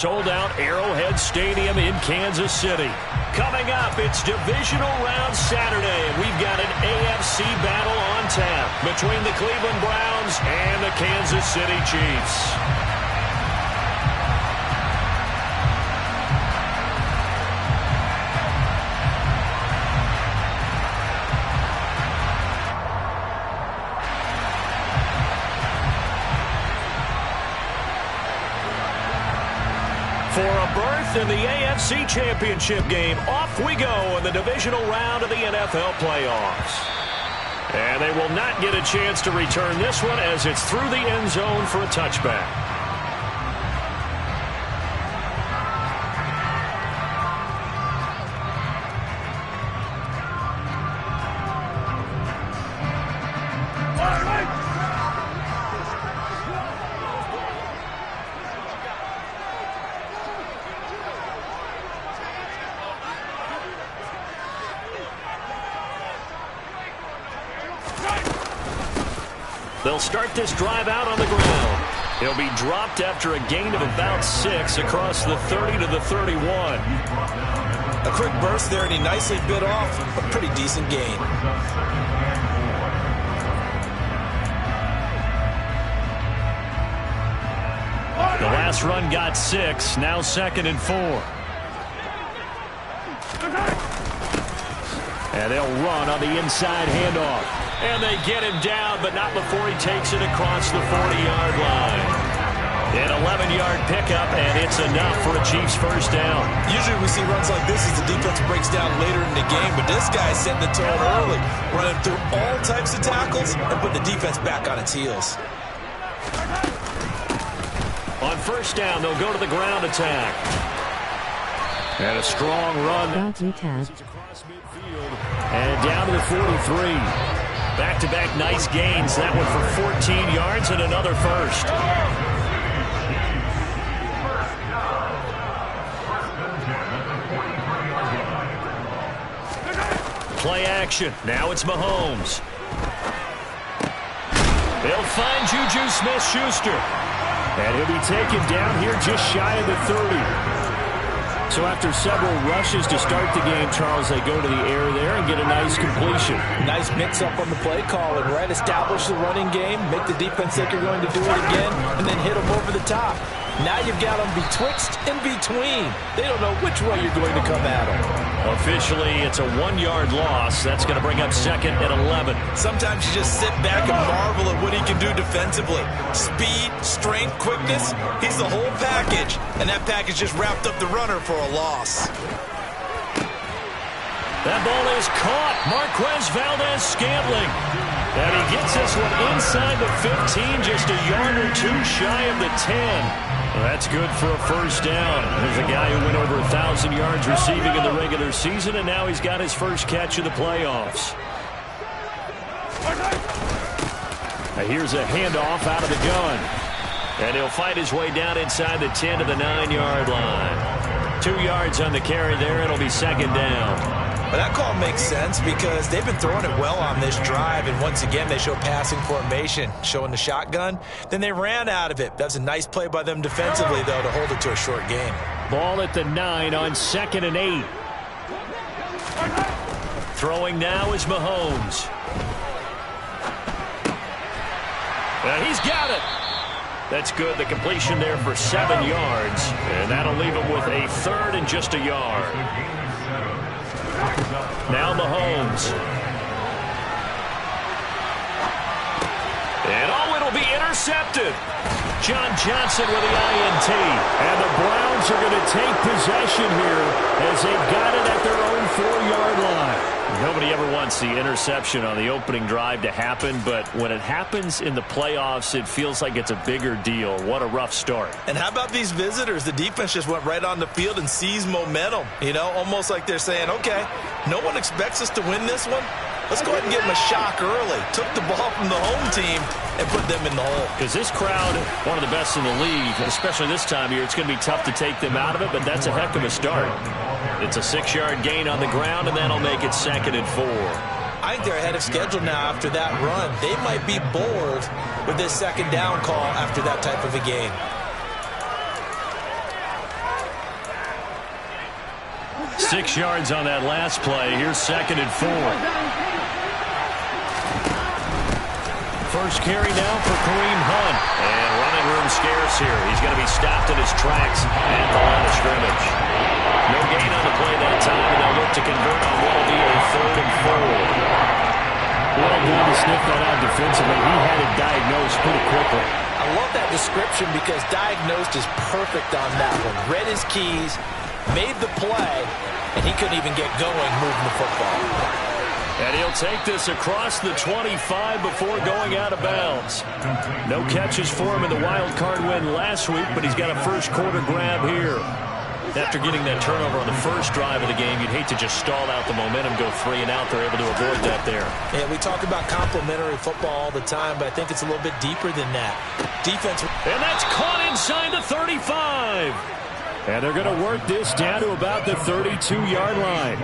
Sold out Arrowhead Stadium in Kansas City. Coming up, it's Divisional Round Saturday, and we've got an AFC battle on tap between the Cleveland Browns and the Kansas City Chiefs. For a berth in the AFC Championship game, off we go in the divisional round of the NFL playoffs. And they will not get a chance to return this one as it's through the end zone for a touchback. They'll start this drive out on the ground. He'll be dropped after a gain of about 6 across the 30 to the 31. A quick burst there, and he nicely bit off a pretty decent gain. The last run got 6, now 2nd and 4. And they'll run on the inside handoff. And they get him down, but not before he takes it across the 40-yard line. An 11-yard pickup, and it's enough for a Chiefs first down. Usually we see runs like this as the defense breaks down later in the game, but this guy's setting the tone early, running through all types of tackles and putting the defense back on its heels. On first down, they'll go to the ground attack. And a strong run. Across midfield and down to the 43. Back-to-back nice gains. That one for 14 yards and another first. Play action. Now it's Mahomes. They'll find Juju Smith-Schuster. And he'll be taken down here just shy of the 30. So after several rushes to start the game, Charles, they go to the air there and get a nice completion. Nice mix-up on the play call, and right, establish the running game, make the defense think you're going to do it again, and then hit them over the top. Now you've got them betwixt and between. They don't know which way you're going to come at them. Officially, it's a 1-yard loss. That's going to bring up 2nd and 11. Sometimes you just sit back and marvel at what he can do defensively. Speed, strength, quickness, he's the whole package. And that package just wrapped up the runner for a loss. That ball is caught. Marquez Valdes-Scantling. And he gets this one inside the 15, just a yard or 2 shy of the 10. Well, that's good for a first down. There's a guy who went over 1,000 yards receiving in the regular season, and now he's got his first catch of the playoffs. Now here's a handoff out of the gun. And he'll fight his way down inside the 10 to the 9-yard line. 2 yards on the carry there. It'll be 2nd down. But that call makes sense because they've been throwing it well on this drive, and once again they show passing formation, showing the shotgun. Then they ran out of it. That's a nice play by them defensively, though, to hold it to a short gain. Ball at the 9 on 2nd and 8. Throwing now is Mahomes. And he's got it. That's good. The completion there for 7 yards, and that'll leave him with a 3rd and just a yard. Now Mahomes. And it'll be intercepted. John Johnson with the INT. And the Browns are going to take possession here as they've got it at their own 4-yard line. Nobody ever wants the interception on the opening drive to happen, but when it happens in the playoffs, it feels like it's a bigger deal. What a rough start. And how about these visitors? The defense just went right on the field and seized momentum. You know, almost like they're saying, okay, no one expects us to win this one. Let's go ahead and give them a shock early. Took the ball from the home team and put them in the hole. Because this crowd, one of the best in the league, especially this time of year, it's going to be tough to take them out of it, but that's a heck of a start. It's a 6-yard gain on the ground, and that'll make it 2nd and 4. I think they're ahead of schedule now after that run. They might be bold with this 2nd down call after that type of a game. 6 yards on that last play. Here's 2nd and 4. First carry now for Kareem Hunt. And running room scarce here. He's going to be stopped in his tracks at the line of scrimmage. No gain on the play that time, and they'll look to convert on what will be a 3rd and 4. Well done to sniff that out defensively. He had it diagnosed pretty quickly. I love that description because diagnosed is perfect on that one. Read his keys, made the play, and he couldn't even get going moving the football. And he'll take this across the 25 before going out of bounds. No catches for him in the wild card win last week, but he's got a first quarter grab here. After getting that turnover on the first drive of the game, you'd hate to just stall out the momentum, go 3 and out. They're able to avoid that there. Yeah, we talk about complementary football all the time, but I think it's a little bit deeper than that. Defense. And that's caught inside the 35. And they're going to work this down to about the 32-yard line.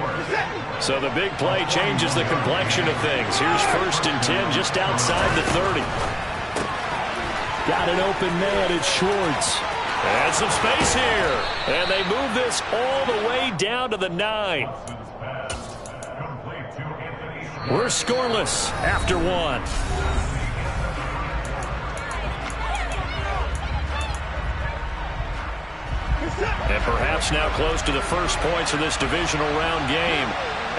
So the big play changes the complexion of things. Here's 1st and 10 just outside the 30. Got an open man. It's Schwartz. And some space here. And they move this all the way down to the 9. We're scoreless after 1. And perhaps now close to the first points of this divisional round game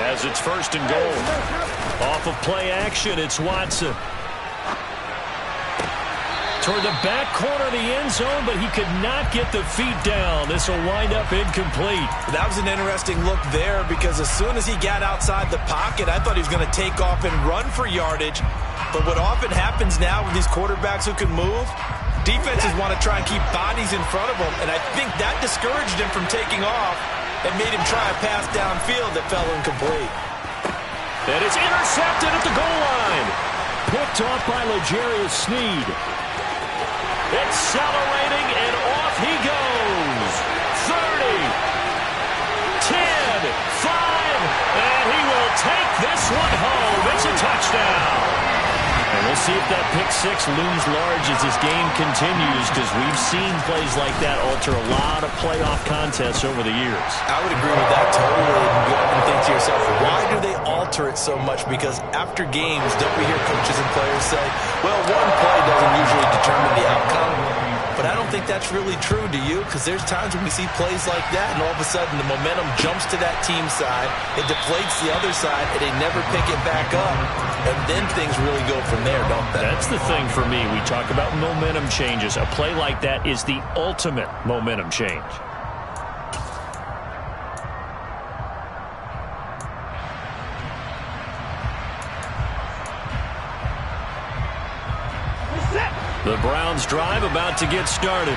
as it's 1st and goal. Off of play action, it's Watson. Toward the back corner of the end zone, but he could not get the feet down. This will wind up incomplete. That was an interesting look there because as soon as he got outside the pocket, I thought he was going to take off and run for yardage. But what often happens now with these quarterbacks who can move, defenses want to try and keep bodies in front of them, and I think that discouraged him from taking off and made him try a pass downfield that fell incomplete. And it's intercepted at the goal line. Picked off by L'Jarius Sneed. Accelerating, and off he goes. 30, 10, 5, and he will take this one home. It's a touchdown. And we'll see if that pick 6 looms large as this game continues, because we've seen plays like that alter a lot of playoff contests over the years. I would agree with that totally. And you often think to yourself, why do they alter it so much? Because after games, don't we hear coaches and players say, well, one play doesn't usually determine the outcome. But I don't think that's really true, do you? Because there's times when we see plays like that, and all of a sudden the momentum jumps to that team side, it deflates the other side, and they never pick it back up. And then things really go from there, don't they? That's the thing for me. We talk about momentum changes. A play like that is the ultimate momentum change. The Browns drive about to get started.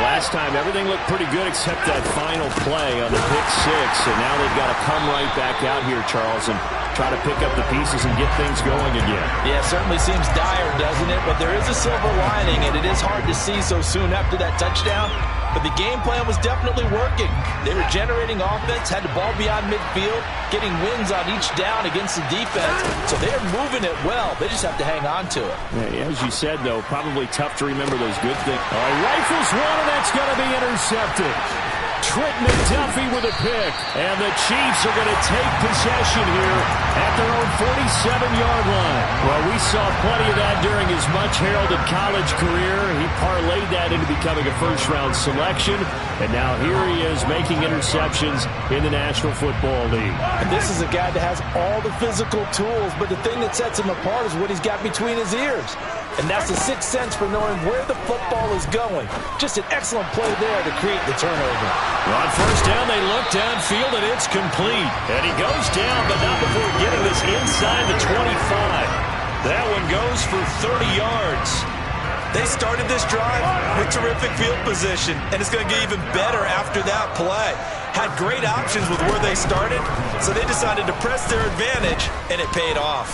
Last time, everything looked pretty good except that final play on the pick 6. And now they've got to come right back out here, Charles, and try to pick up the pieces and get things going again. Yeah, it certainly seems dire, doesn't it? But there is a silver lining, and it is hard to see so soon after that touchdown. But the game plan was definitely working. They were generating offense, had the ball beyond midfield, getting wins on each down against the defense. So they're moving it well. They just have to hang on to it. Yeah, as you said, though, probably tough to remember those good things. All right, rifles one, and that's going to be intercepted. Trent McDuffie with a pick. And the Chiefs are going to take possession here at their own 47-yard line. Well, we saw plenty of that during his much-heralded college career. He parlayed that into becoming a first-round selection. And now here he is making interceptions in the National Football League. And this is a guy that has all the physical tools, but the thing that sets him apart is what he's got between his ears. And that's the sixth sense for knowing where the football is going. Just an excellent play there to create the turnover. On first down, they look downfield, and it's complete. And he goes down, but not before getting this inside the 25. That one goes for 30 yards. They started this drive with terrific field position, and it's going to get even better after that play. Had great options with where they started, so they decided to press their advantage, and it paid off.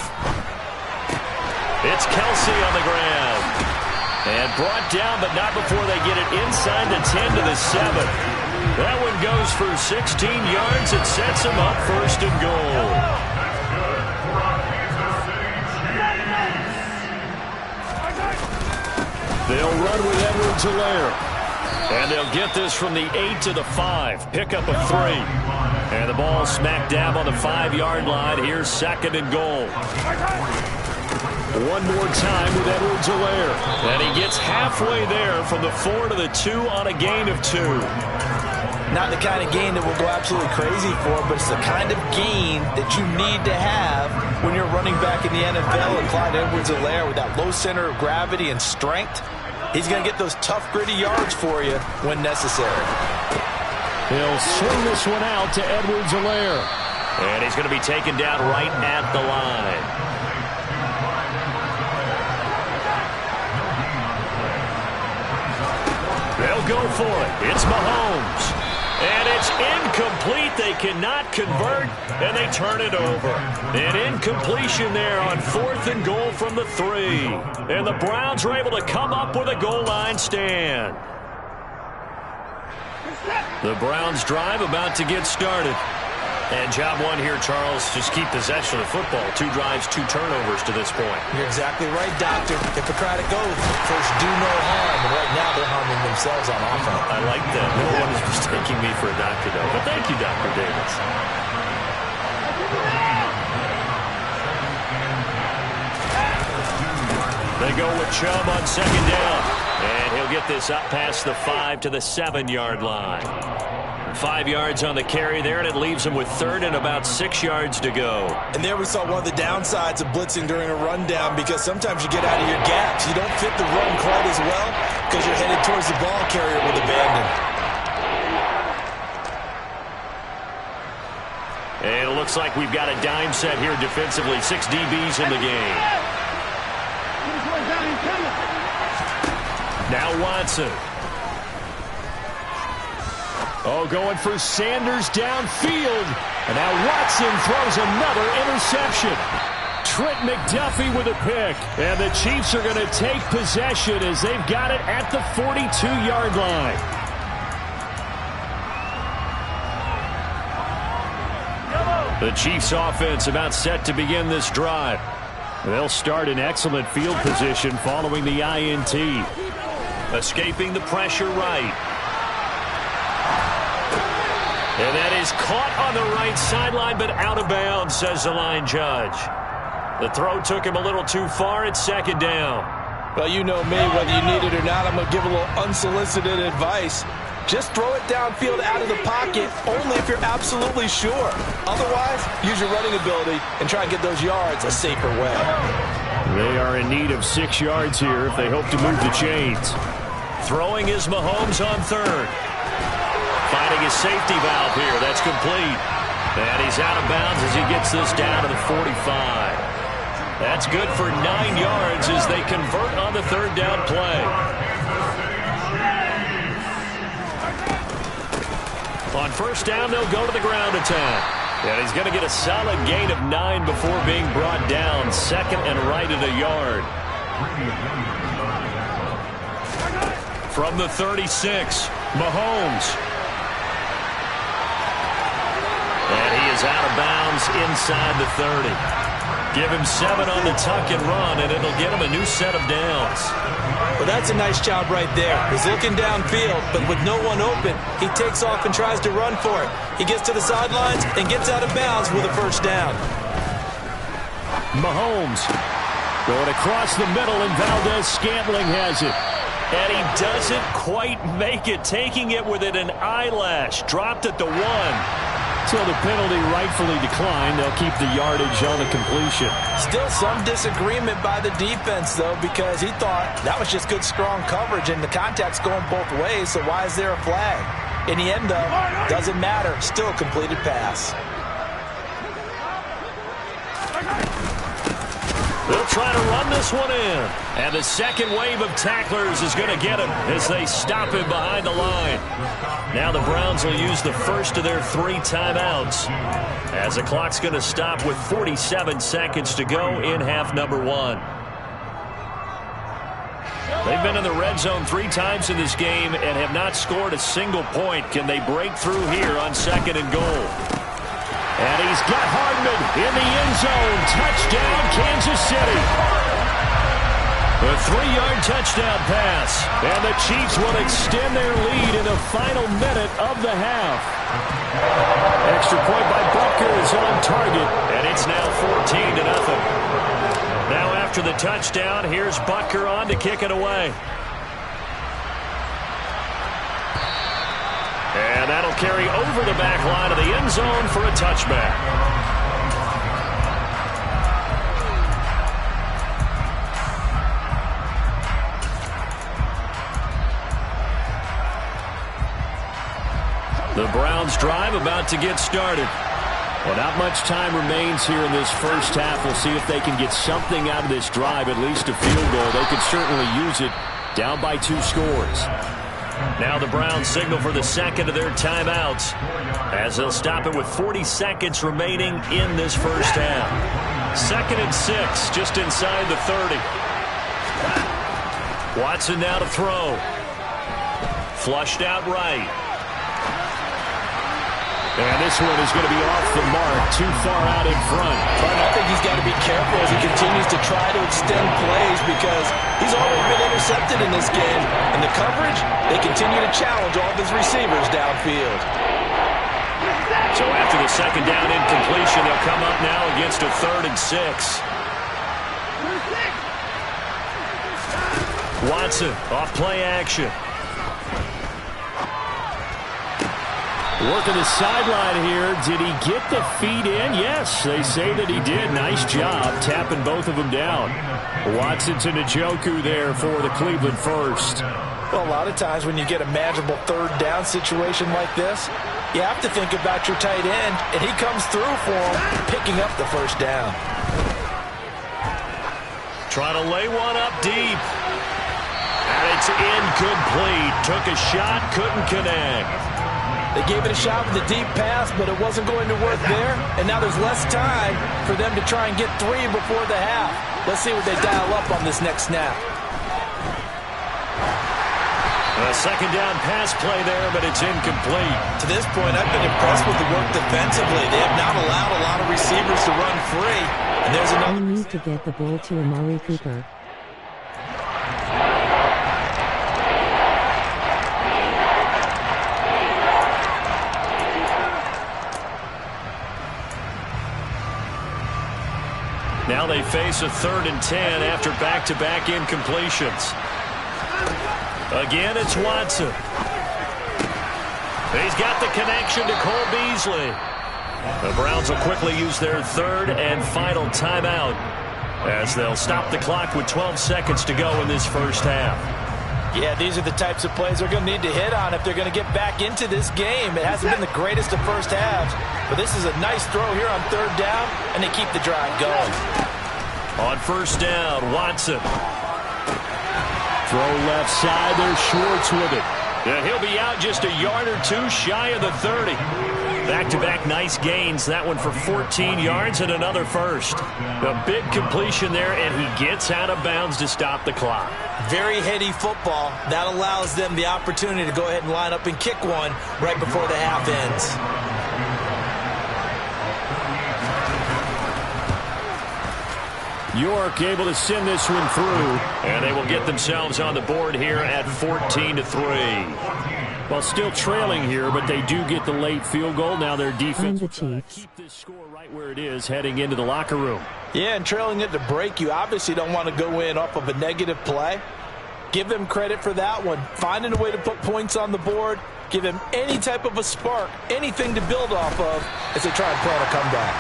It's Kelsey on the ground. And brought down, but not before they get it inside the 10 to the 7. That one goes for 16 yards. It sets them up 1st and goal. They'll run with Edwards-Helaire. And they'll get this from the 8 to the 5. Pick up a 3. And the ball smack dab on the 5-yard line. Here's 2nd and goal. One more time with Edwards-Helaire. And he gets halfway there from the 4 to the 2 on a gain of 2. Not the kind of gain that we'll go absolutely crazy for, but it's the kind of gain that you need to have when you're running back in the NFL. And Clyde Edwards-Helaire, with that low center of gravity and strength, he's going to get those tough, gritty yards for you when necessary. He'll swing this one out to Edwards-Helaire. And he's going to be taken down right at the line. They'll go for it. It's Mahomes. And it's incomplete. They cannot convert, and they turn it over. An incompletion there on 4th and goal from the 3. And the Browns are able to come up with a goal line stand. The Browns drive about to get started. And job one here, Charles, just keep possession of the football. 2 drives, 2 turnovers to this point. You're exactly right, Doctor. Hippocratic oath. First, do no harm. And right now, they're harming themselves on offense. I like that. No one is mistaking me for a doctor, though. But thank you, Dr. Davis. They go with Chubb on 2nd down. And he'll get this up past the 5 to the 7-yard line. 5 yards on the carry there, and it leaves him with 3rd and about 6 yards to go. And there we saw one of the downsides of blitzing during a rundown, because sometimes you get out of your gaps. You don't fit the run quite as well because you're headed towards the ball carrier with abandon. And it looks like we've got a dime set here defensively. 6 DBs in the game. Now Watson. Oh, going for Sanders downfield. And now Watson throws another interception. Trent McDuffie with a pick. And the Chiefs are going to take possession as they've got it at the 42-yard line. The Chiefs offense about set to begin this drive. They'll start in excellent field position following the INT. Escaping the pressure right. And that is caught on the right sideline, but out of bounds, says the line judge. The throw took him a little too far. It's 2nd down. Well, you know me, whether you need it or not, I'm going to give a little unsolicited advice. Just throw it downfield out of the pocket, only if you're absolutely sure. Otherwise, use your running ability and try and get those yards a safer way. They are in need of 6 yards here if they hope to move the chains. Throwing is Mahomes on 3rd. Finding his safety valve here. That's complete. And he's out of bounds as he gets this down to the 45. That's good for 9 yards as they convert on the 3rd down play. On 1st down, they'll go to the ground attack. And he's going to get a solid gain of 9 before being brought down. 2nd and right at a yard. From the 36, Mahomes. And he is out of bounds inside the 30. Give him 7 on the tuck and run, and it'll get him a new set of downs. Well, that's a nice job right there. He's looking downfield, but with no one open, he takes off and tries to run for it. He gets to the sidelines and gets out of bounds with a 1st down. Mahomes going across the middle, and Valdez-Scantling has it. And he doesn't quite make it, taking it within an eyelash. Dropped at the 1. So the penalty rightfully declined. They'll keep the yardage on the completion. Still some disagreement by the defense, though, because he thought that was just good, strong coverage, and the contact's going both ways, so why is there a flag? In the end, though, doesn't matter. Still a completed pass. They'll try to run this one in. And the second wave of tacklers is going to get him as they stop him behind the line. Now the Browns will use the first of their 3 timeouts, as the clock's going to stop with 47 seconds to go in half number 1. They've been in the red zone 3 times in this game and have not scored a single point. Can they break through here on 2nd and goal? And he's got Hardman in the end zone. Touchdown, Kansas City. A 3-yard touchdown pass. And the Chiefs will extend their lead in the final minute of the half. Extra point by Butker is on target, and it's now 14-0. Now after the touchdown, here's Butker on to kick it away. And that'll carry over the back line of the end zone for a touchback. The Browns drive about to get started. Well, not much time remains here in this first half. We'll see if they can get something out of this drive, at least a field goal. They could certainly use it, down by 2 scores. Now the Browns signal for the second of their timeouts, as they'll stop it with 40 seconds remaining in this first half. 2nd and 6, just inside the 30. Watson now to throw. Flushed out right. And this one is going to be off the mark, too far out in front. But I think he's got to be careful as he continues to try to extend plays because he's already been intercepted in this game. And the coverage, they continue to challenge all of his receivers downfield. So after the second down incompletion, they'll come up now against a 3rd and 6. Watson off play action. Working the sideline here. Did he get the feet in? Yes, they say that he did. Nice job tapping both of them down. Watson to Njoku there for the Cleveland first. Well, a lot of times when you get a manageable 3rd down situation like this, you have to think about your tight end, and he comes through for him, picking up the first down. Trying to lay one up deep. And it's incomplete. Took a shot, couldn't connect. They gave it a shot with a deep pass, but it wasn't going to work there. And now there's less time for them to try and get 3 before the half. Let's see what they dial up on this next snap. A second down pass play there, but it's incomplete. To this point, I've been impressed with the work defensively. They have not allowed a lot of receivers to run free. And there's another. We need to get the ball to Amari Cooper. Now they face a 3rd and 10 after back-to-back incompletions. Again, it's Watson. He's got the connection to Cole Beasley. The Browns will quickly use their 3rd and final timeout as they'll stop the clock with 12 seconds to go in this first half. Yeah, these are the types of plays they're going to need to hit on if they're going to get back into this game. It hasn't been the greatest of first halves, but this is a nice throw here on 3rd down, and they keep the drive going. On 1st down, Watson. Throw left side, there's Schwartz with it. Yeah, he'll be out just a yard or 2 shy of the 30. Back-to-back nice gains. That one for 14 yards and another first. A big completion there, and he gets out of bounds to stop the clock. Very heady football. That allows them the opportunity to go ahead and line up and kick one right before the half ends. York able to send this one through, and they will get themselves on the board here at 14-3. Well, still trailing here, but they do get the late field goal. Now their defense will try to keep this score right where it is heading into the locker room. Yeah, and trailing it to break, you obviously don't want to go in off of a negative play. Give them credit for that one. Finding a way to put points on the board, give them any type of a spark, anything to build off of as they try and plan a comeback.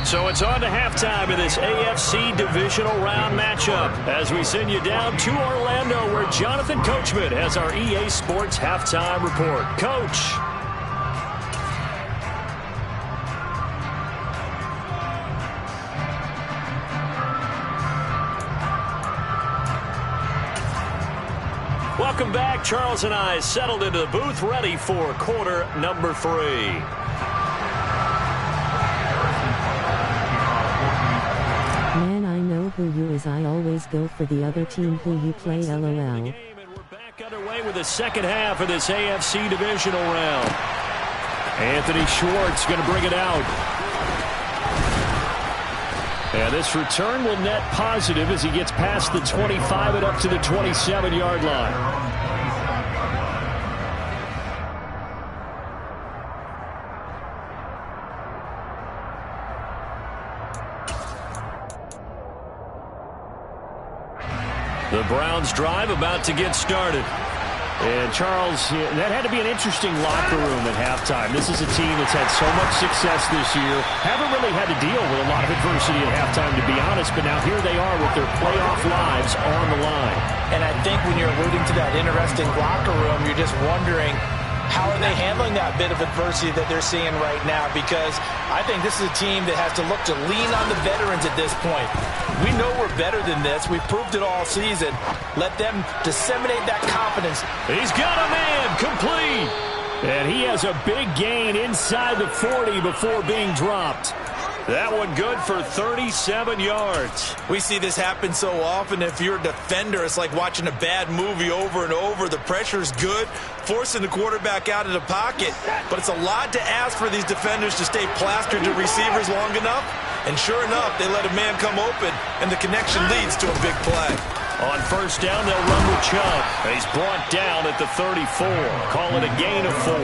So it's on to halftime of this AFC divisional round matchup as we send you down to Orlando where Jonathan Coachman has our EA Sports halftime report. Coach. Welcome back. Charles and I settled into the booth ready for quarter number 3. Man, I know who you is. I always go for the other team who you play, LOL. And we're back underway with the second half of this AFC divisional round. Anthony Schwartz going to bring it out. And this return will net positive as he gets past the 25 and up to the 27-yard line. The Browns drive about to get started. And Charles, that had to be an interesting locker room at halftime. This is a team that's had so much success this year. Haven't really had to deal with a lot of adversity at halftime, to be honest. But now here they are with their playoff lives on the line. And I think when you're alluding to that interesting locker room, you're just wondering, how are they handling that bit of adversity that they're seeing right now? Because I think this is a team that has to look to lean on the veterans at this point. We know we're better than this. We've proved it all season. Let them disseminate that confidence. He's got a man complete. And he has a big gain inside the 40 before being dropped. That one good for 37 yards. We see this happen so often. If you're a defender, it's like watching a bad movie over and over. The pressure's good, forcing the quarterback out of the pocket. But it's a lot to ask for these defenders to stay plastered to receivers long enough. And sure enough, they let a man come open, and the connection leads to a big play. On first down, they'll run with Chubb. He's brought down at the 34. Call it a gain of 4.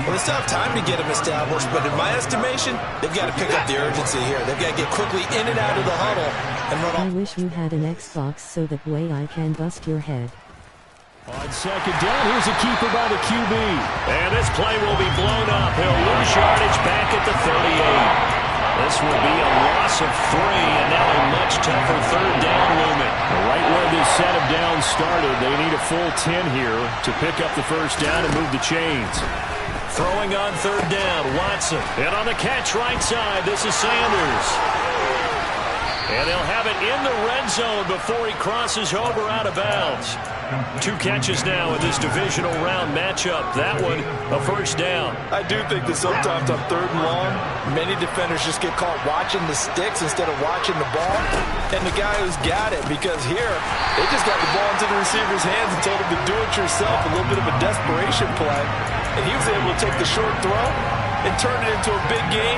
Well, they still have time to get him established, but in my estimation, they've got to pick up the urgency here. They've got to get quickly in and out of the huddle and run off. I wish you had an Xbox so that way I can bust your head. On second down, here's a keeper by the QB. And this play will be blown up. He'll lose yardage back at the 38. This will be a loss of 3, and now a much tougher third down looming. Right where this set of downs started, they need a full 10 here to pick up the first down and move the chains. Throwing on third down, Watson. And on the catch right side, this is Sanders. And they'll have it in the red zone before he crosses over out of bounds. 2 catches now in this divisional round matchup. That one, a first down. I do think that sometimes on third and long, many defenders just get caught watching the sticks instead of watching the ball. And the guy who's got it, because here, they just got the ball into the receiver's hands and told him to do it yourself, a little bit of a desperation play. And he was able to take the short throw and turn it into a big gain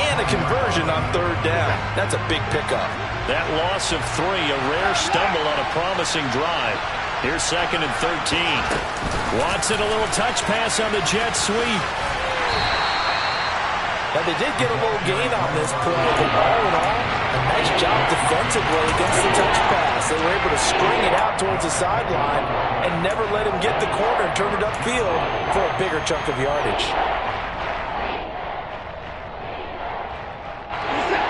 and a conversion on third down. That's a big pickup. That loss of 3, a rare stumble on a promising drive. Here's second and 13. Watson, a little touch pass on the jet sweep. Now, they did get a little gain on this play, but all in all, a nice job defensively against the touch pass. They were able to string it out towards the sideline and never let him get the corner and turn it upfield for a bigger chunk of yardage.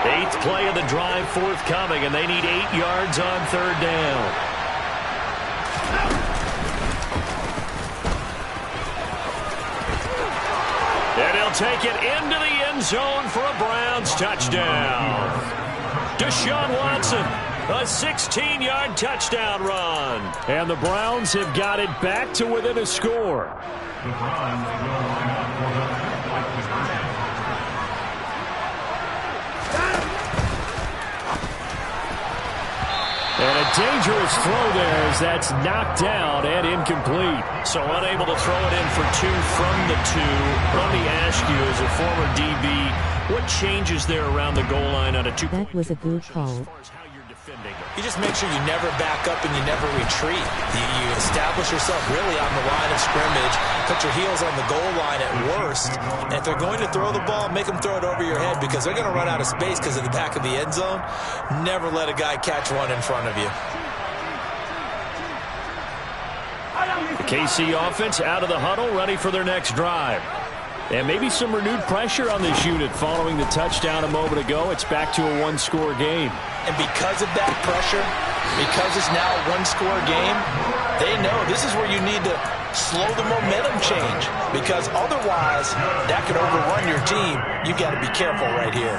8th play of the drive forthcoming, and they need 8 yards on third down. And he'll take it into the end zone for a Browns touchdown. Deshaun Watson, a 16-yard touchdown run. And the Browns have got it back to within a score. And a dangerous throw there as that's knocked down and incomplete. So unable to throw it in for 2 from the 2. Let me ask you, as a former DB, what changes there around the goal line on a 2-point? That was a good call. You just make sure you never back up and you never retreat. You establish yourself really on the line of scrimmage, put your heels on the goal line at worst. And if they're going to throw the ball, make them throw it over your head because they're going to run out of space because of the back of the end zone. Never let a guy catch one in front of you. The KC offense out of the huddle, ready for their next drive. And maybe some renewed pressure on this unit following the touchdown a moment ago. It's back to a 1-score game. And because of that pressure, because it's now a 1-score game, they know this is where you need to slow the momentum change. Because otherwise, that could overrun your team. You got to be careful right here.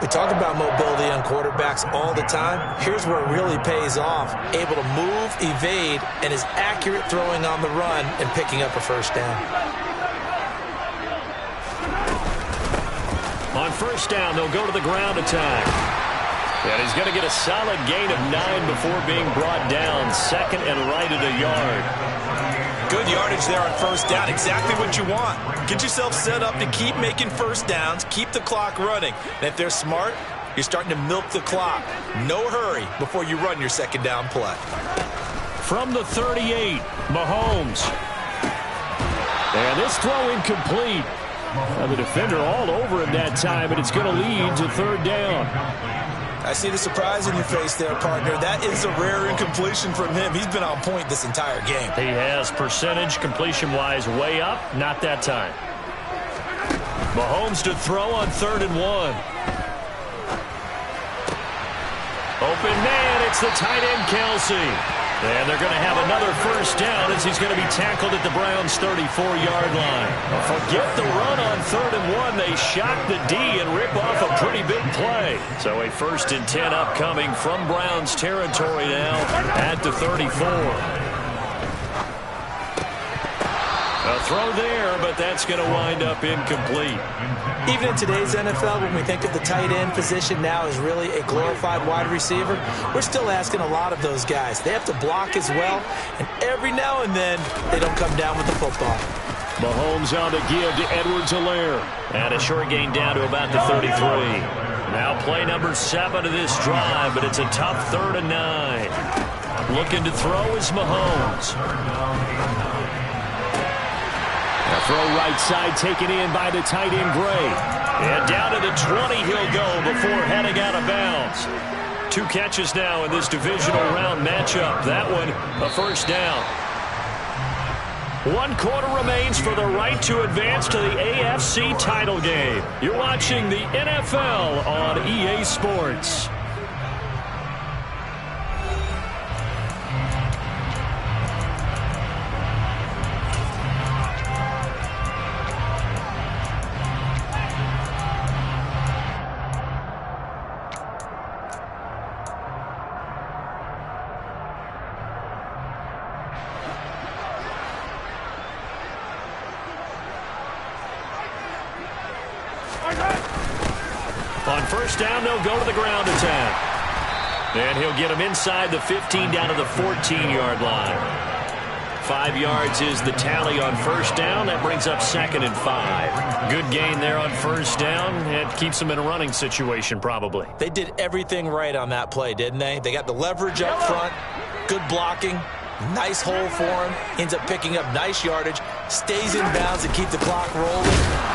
We talk about mobility on quarterbacks all the time. Here's where it really pays off. Able to move, evade, and is accurate throwing on the run and picking up a first down. On first down, they'll go to the ground attack. And he's going to get a solid gain of 9 before being brought down. Second and right at a yard. Good yardage there on first down. Exactly what you want. Get yourself set up to keep making first downs, keep the clock running. And if they're smart, You're starting to milk the clock. No hurry before you run your second down play. From the 38, Mahomes. And this throw incomplete. And the defender all over him that time, and it's going to lead to third down. I see the surprise in your face there, partner. That is a rare incompletion from him. He's been on point this entire game. He has percentage completion-wise way up. Not that time. Mahomes to throw on 3rd and 1. Open man, it's the tight end, Kelsey. And they're going to have another first down as he's going to be tackled at the Browns' 34-yard line. Forget the run on 3rd and 1. They shock the D and rip off a pretty big play. So a 1st and 10 upcoming from Browns territory now at the 34. A throw there, but that's going to wind up incomplete. Even in today's NFL, when we think of the tight end position now as really a glorified wide receiver, we're still asking a lot of those guys. They have to block as well, and every now and then they don't come down with the football. Mahomes on to give to Edwards-Helaire. And a short gain down to about the 33. Now play number 7 of this drive, but it's a tough 3rd and 9. Looking to throw is Mahomes. A throw right side taken in by the tight end Gray. And down to the 20 he'll go before heading out of bounds. 2 catches now in this divisional round matchup. That one a first down. 1 quarter remains for the right to advance to the AFC title game. You're watching the NFL on EA Sports. On first down, they'll go to the ground attack. And he'll get him inside the 15 down to the 14-yard line. 5 yards is the tally on first down. That brings up 2nd and 5. Good gain there on first down. It keeps them in a running situation probably. They did everything right on that play, didn't they? They got the leverage up front, good blocking, nice hole for him, ends up picking up nice yardage, stays in bounds to keep the clock rolling.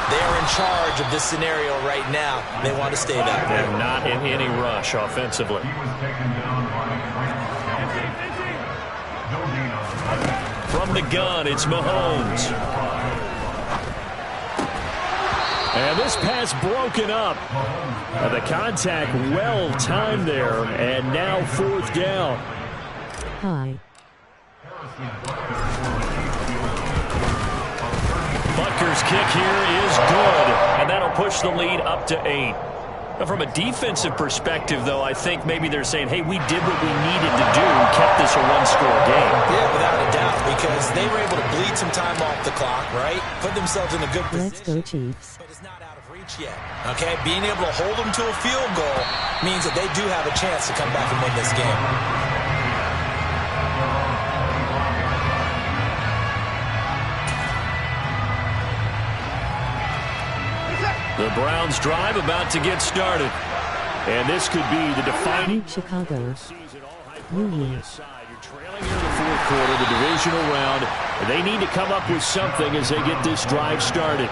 They're in charge of this scenario right now. They want to stay that way. They're not in any rush offensively. From the gun, it's Mahomes. And this pass broken up. The contact well timed there, and now 4th down. Hi. Butker's kick here is good, and that'll push the lead up to 8. Now, from a defensive perspective, though, I think maybe they're saying, hey, we did what we needed to do and kept this a 1-score game. Yeah, without a doubt, because they were able to bleed some time off the clock, right? Put themselves in a good position. Let's go, Chiefs. But it's not out of reach yet. Okay, being able to hold them to a field goal means that they do have a chance to come back and win this game. The Browns drive about to get started. And this could be the defining Chicago. You're trailing in the 4th quarter, the divisional round. They need to come up with something as they get this drive started.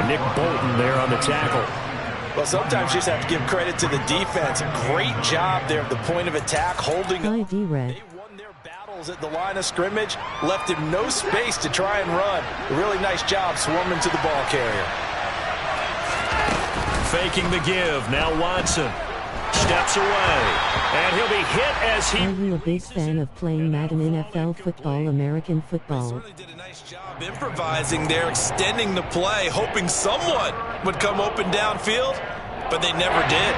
Nick Bolton there on the tackle. Well, sometimes you just have to give credit to the defense. Great job there at the point of attack, holding up. They won their battles at the line of scrimmage, left him no space to try and run. A really nice job swarming to the ball carrier. Faking the give. Now Watson steps away. And he'll be hit as he... Are you a big fan of playing Madden NFL football, American football? Certainly did a nice job improvising there, extending the play, hoping someone would come open downfield, but they never did.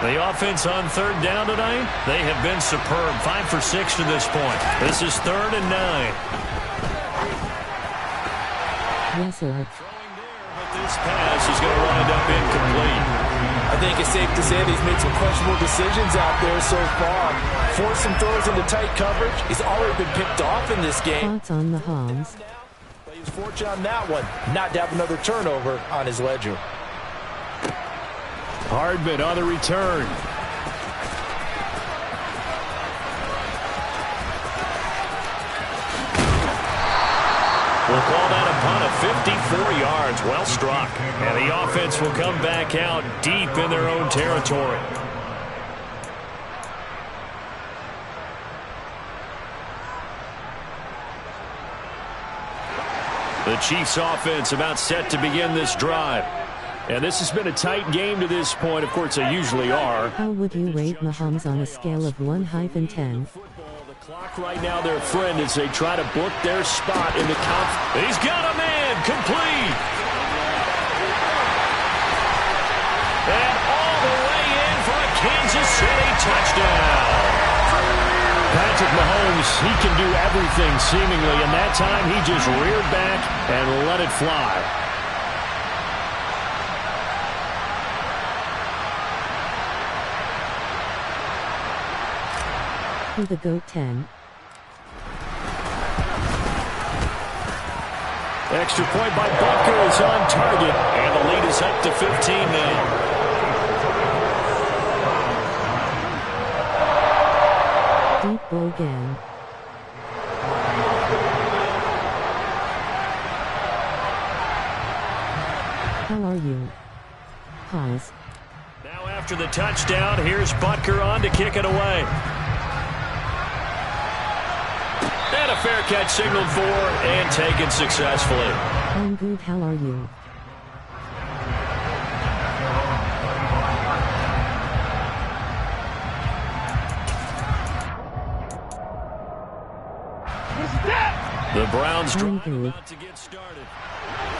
The offense on 3rd down tonight, they have been superb. 5 for 6 to this point. This is 3rd and 9. Yes, sir. But this pass is going to wind up incomplete. I think it's safe to say that he's made some questionable decisions out there so far. Forced some throws into tight coverage. He's already been picked off in this game. Thoughts on Mahomes? His fortune on that one, not to have another turnover on his ledger. Hardman on the return. We'll call that a punt of 54 yards. Well struck. And the offense will come back out deep in their own territory. The Chiefs offense about set to begin this drive. And this has been a tight game to this point. Of course, they usually are. How would you rate Mahomes on a scale of 1-10? Clock right now their friend as they try to book their spot in the count. He's got a man complete. And all the way in for a Kansas City touchdown. Patrick Mahomes, he can do everything seemingly, and that time he just reared back and let it fly. To the GOAT 10. Extra point by Butker is on target, and the lead is up to 15 now. Deep ball again. How are you? Pause. Now after the touchdown, here's Butker on to kick it away. And a fair catch signaled for and taken successfully. I'm good, how are you? The Browns about to get started.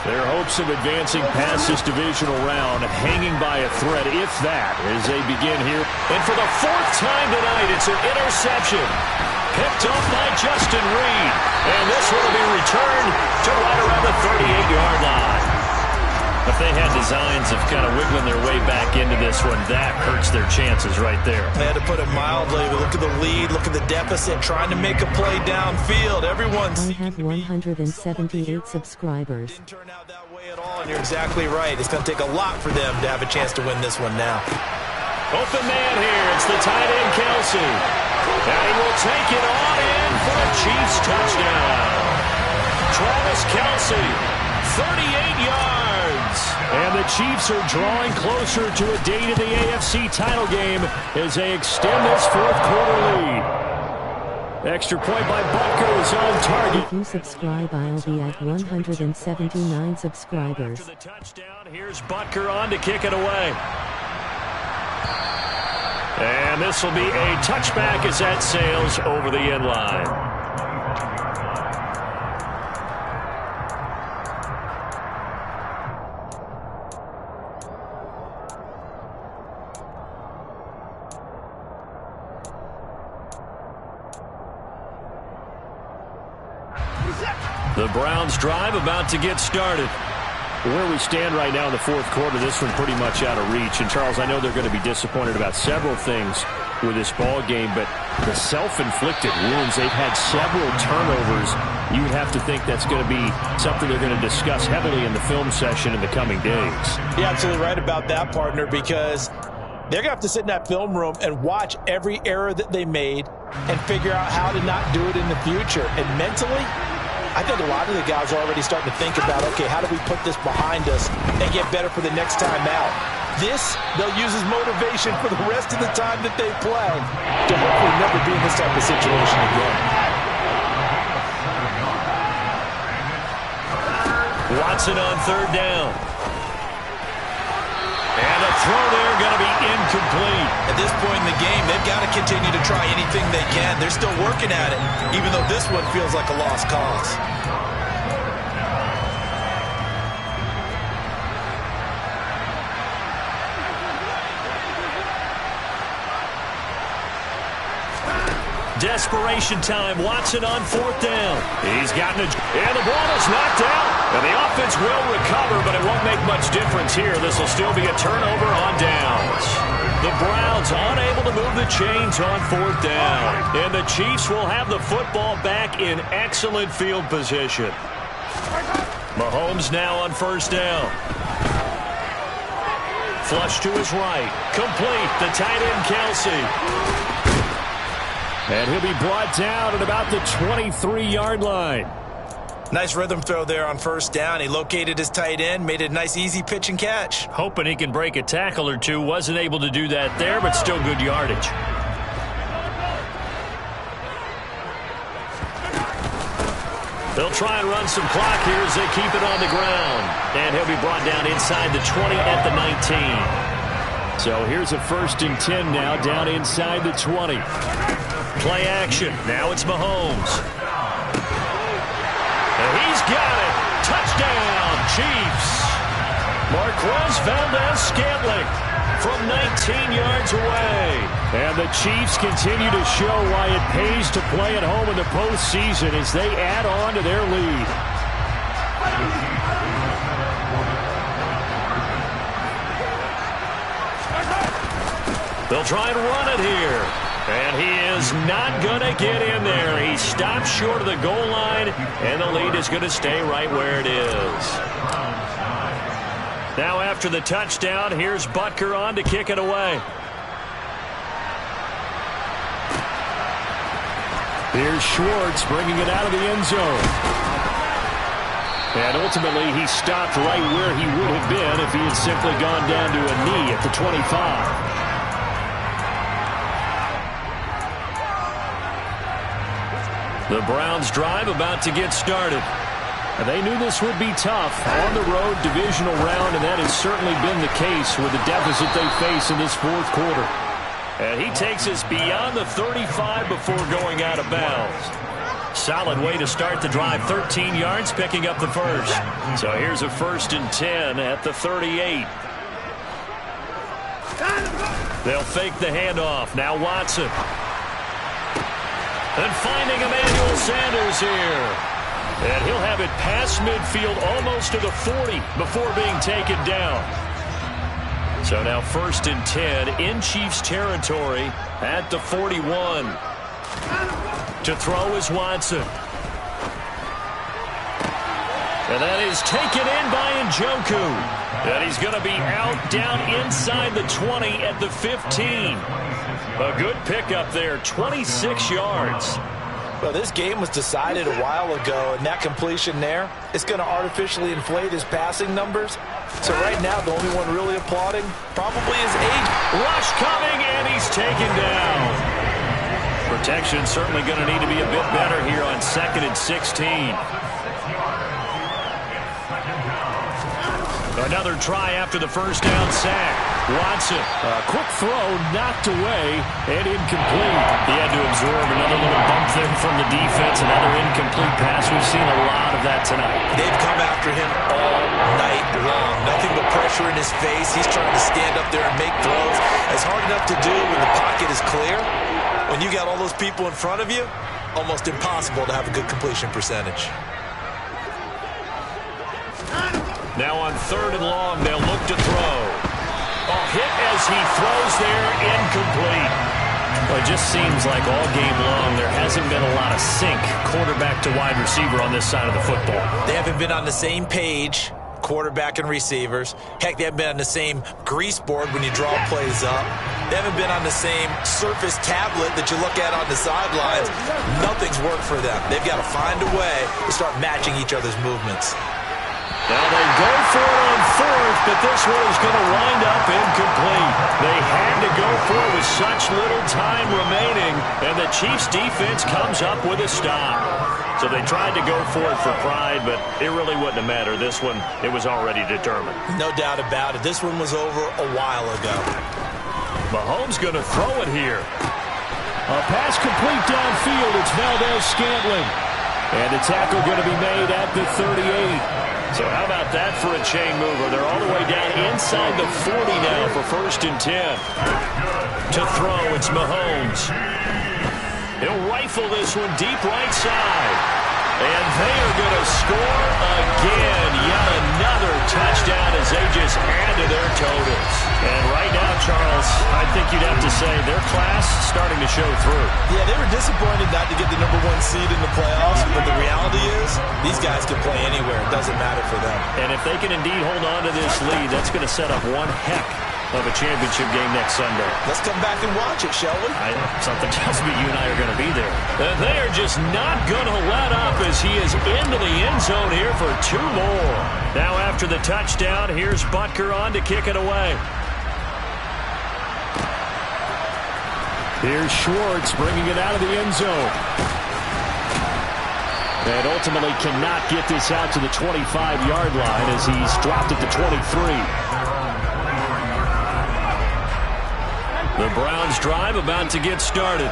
Their hopes of advancing past this divisional round hanging by a thread, if that, as they begin here. And for the fourth time tonight, it's an interception. Picked up by Justin Reed. And this one will be returned to right around the 38-yard line. If they had designs of kind of wiggling their way back into this one, that hurts their chances right there. They had to put it mildly. Look at the lead, look at the deficit, trying to make a play downfield. Everyone's I have 178 subscribers. didn't turn out that way at all, and you're exactly right. It's going to take a lot for them to have a chance to win this one now. Open man here. It's the tight end, Kelsey. And he will take it on in for a Chiefs touchdown. Travis Kelsey, 38 yards. And the Chiefs are drawing closer to a date of the AFC title game as they extend this fourth-quarter lead. Extra point by Butker is on target. If you subscribe, I'll be at 179 subscribers. After the touchdown, here's Butker on to kick it away. And this will be a touchback as that sails over the end line. The Browns drive about to get started. Where we stand right now in the fourth quarter, this one pretty much out of reach. And, Charles, I know they're going to be disappointed about several things with this ball game, but the self-inflicted wounds, they've had several turnovers. You would have to think that's going to be something they're going to discuss heavily in the film session in the coming days. You're absolutely right about that, partner, because they're going to have to sit in that film room and watch every error that they made and figure out how to not do it in the future. And mentally, I think a lot of the guys are already starting to think about, okay, how do we put this behind us and get better for the next time out? This, they'll use as motivation for the rest of the time that they play to hopefully never be in this type of situation again. Watson on third down. And a throw there going to be incomplete. At this point in the game, they've got to continue to try anything they can. They're still working at it, even though this one feels like a lost cause. Desperation time. Watson on fourth down. He's gotten it. And the ball is knocked out. And the offense will recover, but it won't make much difference here. This will still be a turnover on downs. The Browns unable to move the chains on fourth down. And the Chiefs will have the football back in excellent field position. Mahomes now on first down. Flush to his right. Complete. The tight end, Kelsey. And he'll be brought down at about the 23-yard line. Nice rhythm throw there on first down. He located his tight end, made it a nice easy pitch and catch. Hoping he can break a tackle or two. Wasn't able to do that there, but still good yardage. They'll try and run some clock here as they keep it on the ground. And he'll be brought down inside the 20 at the 19. So here's a 1st and 10 now, down inside the 20. Play action. Now it's Mahomes. And he's got it. Touchdown, Chiefs. Marquez Valdes-Scantling from 19 yards away. And the Chiefs continue to show why it pays to play at home in the postseason as they add on to their lead. They'll try and run it here. And he is not going to get in there. He stops short of the goal line, and the lead is going to stay right where it is. Now after the touchdown, here's Butker on to kick it away. Here's Schwartz bringing it out of the end zone. And ultimately, he stopped right where he would have been if he had simply gone down to a knee at the 25. The Browns drive about to get started. And they knew this would be tough on the road divisional round, and that has certainly been the case with the deficit they face in this fourth quarter. And he takes us beyond the 35 before going out of bounds. Solid way to start the drive. 13 yards, picking up the first. So here's a 1st and 10 at the 38. They'll fake the handoff. Now Watson. And finding Emmanuel Sanders here. And he'll have it past midfield almost to the 40 before being taken down. So now 1st and 10 in Chiefs territory at the 41. To throw is Watson. And that is taken in by Njoku. And he's going to be out down inside the 20 at the 15. A good pickup there, 26 yards. Well, this game was decided a while ago, and that completion there, it's going to artificially inflate his passing numbers. So right now, the only one really applauding probably is Aiden. Rush coming, and he's taken down. Protection certainly going to need to be a bit better here on 2nd and 16. Another try after the first down sack. Watson, a quick throw, knocked away, and incomplete. He had to absorb another little bump there from the defense, another incomplete pass. We've seen a lot of that tonight. They've come after him all night long. Nothing but pressure in his face. He's trying to stand up there and make throws. It's hard enough to do when the pocket is clear. When you got all those people in front of you, almost impossible to have a good completion percentage. Now on 3rd and long, they'll look to throw. A hit as he throws there, incomplete. Well, it just seems like all game long there hasn't been a lot of sync quarterback to wide receiver on this side of the football. They haven't been on the same page, quarterback and receivers. Heck, they haven't been on the same grease board when you draw plays up. They haven't been on the same Surface tablet that you look at on the sidelines. Nothing's worked for them. They've got to find a way to start matching each other's movements. Now they go for it on 4th, but this one is going to wind up incomplete. They had to go for it with such little time remaining, and the Chiefs defense comes up with a stop. So they tried to go for it for pride, but it really wouldn't have mattered. This one, it was already determined. No doubt about it. This one was over a while ago. Mahomes going to throw it here. A pass complete downfield. It's Valdes-Scantling. And the tackle going to be made at the 38. So how about that for a chain mover? They're all the way down inside the 40 now for 1st and 10. To throw, it's Mahomes. He'll rifle this one deep right side. And they are going to score again. Yet another touchdown as they just add to their totals. And right now, Charles, I think you'd have to say their class starting to show through. Yeah, they were disappointed not to get the #1 seed in the playoffs, but the reality is these guys can play anywhere. It doesn't matter for them. And if they can indeed hold on to this lead, that's going to set up one heck of a championship game next Sunday. Let's come back and watch it, shall we? Something tells me you and I are going to be there. And they are just not going to let up as he is into the end zone here for 2 more. Now after the touchdown, here's Butker on to kick it away. Here's Schwartz bringing it out of the end zone. And ultimately cannot get this out to the 25-yard line as he's dropped at the 23. The Browns drive about to get started.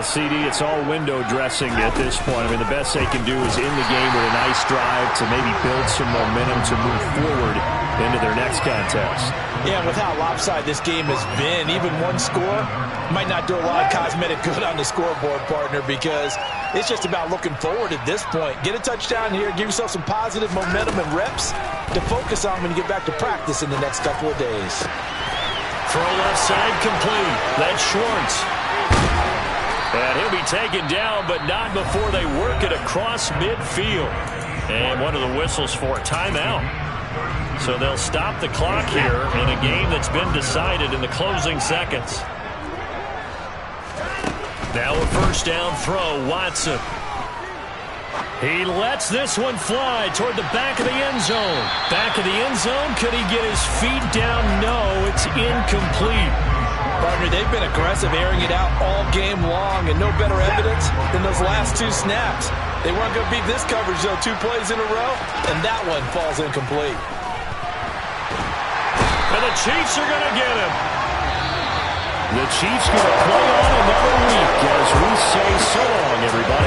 CD, it's all window dressing at this point. I mean, the best they can do is in the game with a nice drive to maybe build some momentum to move forward into their next contest. Yeah, with how lopsided this game has been, even one score might not do a lot of cosmetic good on the scoreboard, partner, because it's just about looking forward at this point. Get a touchdown here, give yourself some positive momentum and reps to focus on when you get back to practice in the next couple of days. Throw left side complete. That's Schwartz. And he'll be taken down, but not before they work it across midfield. And one of the whistles for a timeout. So they'll stop the clock here in a game that's been decided in the closing seconds. Now a first down throw, Watson. He lets this one fly toward the back of the end zone. Back of the end zone, could he get his feet down? No, it's incomplete. Partner, they've been aggressive, airing it out all game long, and no better evidence than those last 2 snaps. They weren't going to beat this coverage, though, 2 plays in a row, and that one falls incomplete. And the Chiefs are going to get him. The Chiefs going to play on another week as we say so long, everybody.